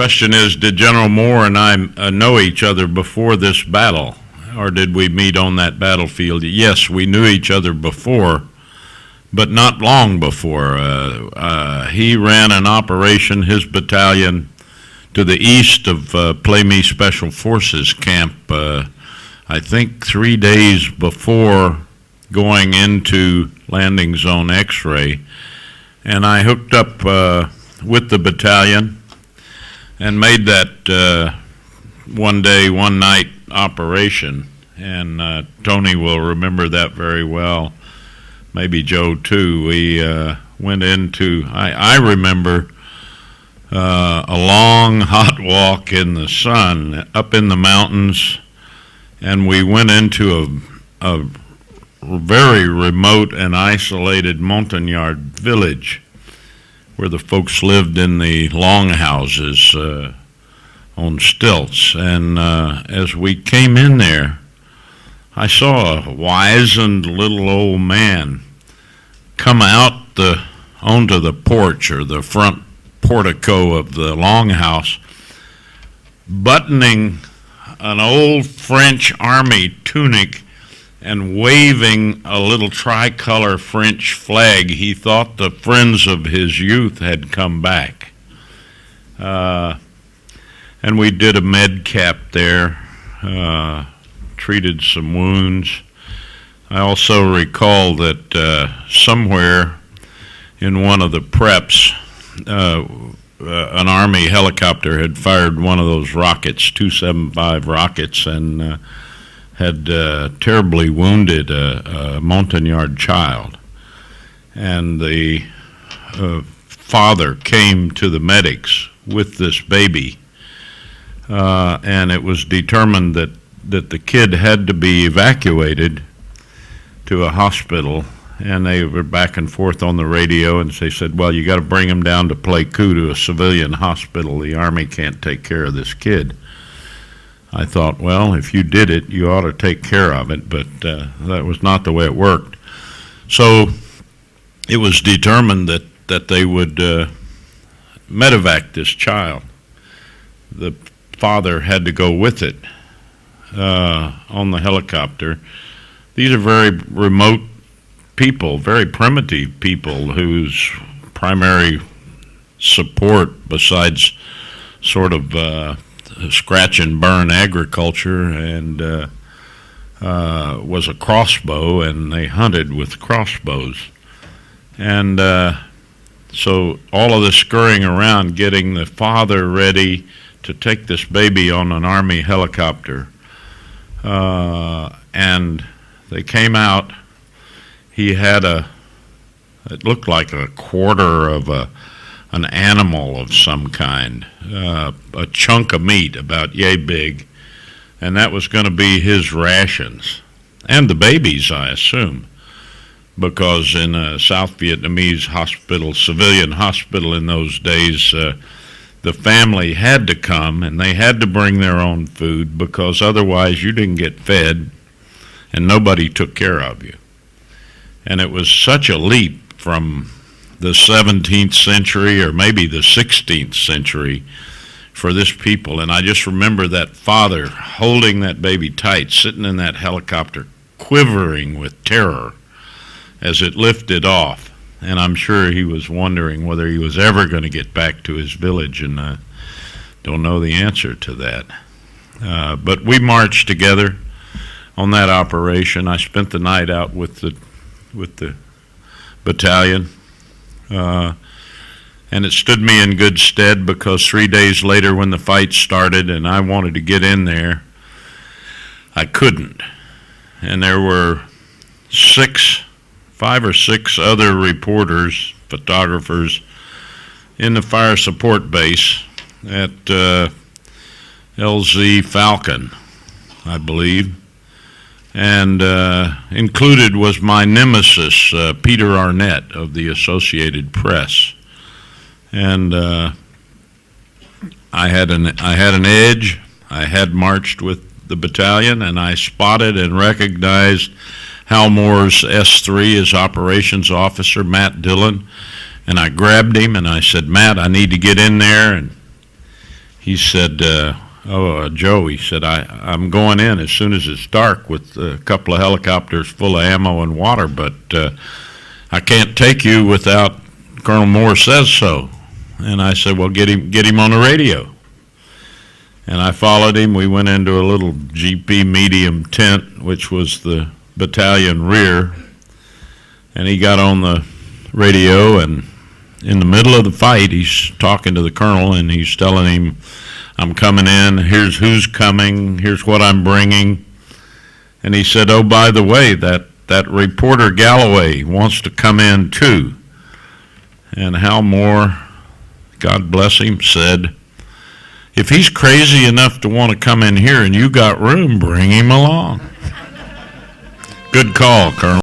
question is, did General Moore and I know each other before this battle, or did we meet on that battlefield? Yes, we knew each other before, but not long before. He ran an operation, his battalion, to the east of Play Me Special Forces Camp, I think 3 days before going into Landing Zone X-ray. And I hooked up with the battalion and made that one day, one night operation. And Tony will remember that very well. Maybe Joe too. We went into, I remember a long hot walk in the sun up in the mountains, and we went into a very remote and isolated Montagnard village where the folks lived in the longhouses on stilts. And as we came in there, I saw a wizened little old man come out onto the porch or the front portico of the longhouse, buttoning an old French army tunic and waving a little tricolor French flag. He thought the friends of his youth had come back. And we did a med cap there, treated some wounds. I also recall that somewhere in one of the preps, an Army helicopter had fired one of those rockets, 275 rockets, and had terribly wounded a Montagnard child. And the father came to the medics with this baby, and it was determined that the kid had to be evacuated to a hospital. And they were back and forth on the radio, and they said, well, you got to bring him down to Pleiku to a civilian hospital. The Army can't take care of this kid. I thought, well, if you did it, you ought to take care of it, but that was not the way it worked. So it was determined that they would medevac this child. The father had to go with it on the helicopter. These are very remote people, very primitive people whose primary support, besides sort of scratch and burn agriculture, and was a crossbow, and they hunted with crossbows. And so all of this scurrying around, getting the father ready to take this baby on an Army helicopter. And they came out. He had it looked like a quarter of an animal of some kind, a chunk of meat about yay big, and that was going to be his rations, and the baby's, I assume, because in a South Vietnamese hospital, civilian hospital in those days, the family had to come, and they had to bring their own food, because otherwise you didn't get fed, and nobody took care of you. And it was such a leap from the 17th century or maybe the 16th century for this people. And I just remember that father holding that baby tight, sitting in that helicopter, quivering with terror as it lifted off. And I'm sure he was wondering whether he was ever going to get back to his village, and I don't know the answer to that. But we marched together on that operation. I spent the night out with the battalion, and it stood me in good stead, because 3 days later when the fight started and I wanted to get in there, I couldn't. And there were 5 or 6 other reporters, photographers, in the fire support base at LZ Falcon, I believe. And included was my nemesis, Peter Arnett of the Associated Press. And I had an edge. I had marched with the battalion, and I spotted and recognized Hal Moore's S3, his operations officer, Matt Dillon, and I grabbed him and I said, Matt, I need to get in there. And he said, Joe, he said, I'm going in as soon as it's dark with a couple of helicopters full of ammo and water, but I can't take you without Colonel Moore says so. And I said, well, get him on the radio. And I followed him. We went into a little GP medium tent, which was the battalion rear. And he got on the radio, and in the middle of the fight, he's talking to the colonel, and he's telling him, I'm coming in, here's who's coming, here's what I'm bringing. And he said, oh, by the way, that reporter Galloway wants to come in too. And Hal Moore, God bless him, said, if he's crazy enough to want to come in here and you got room, bring him along. Good call, Colonel.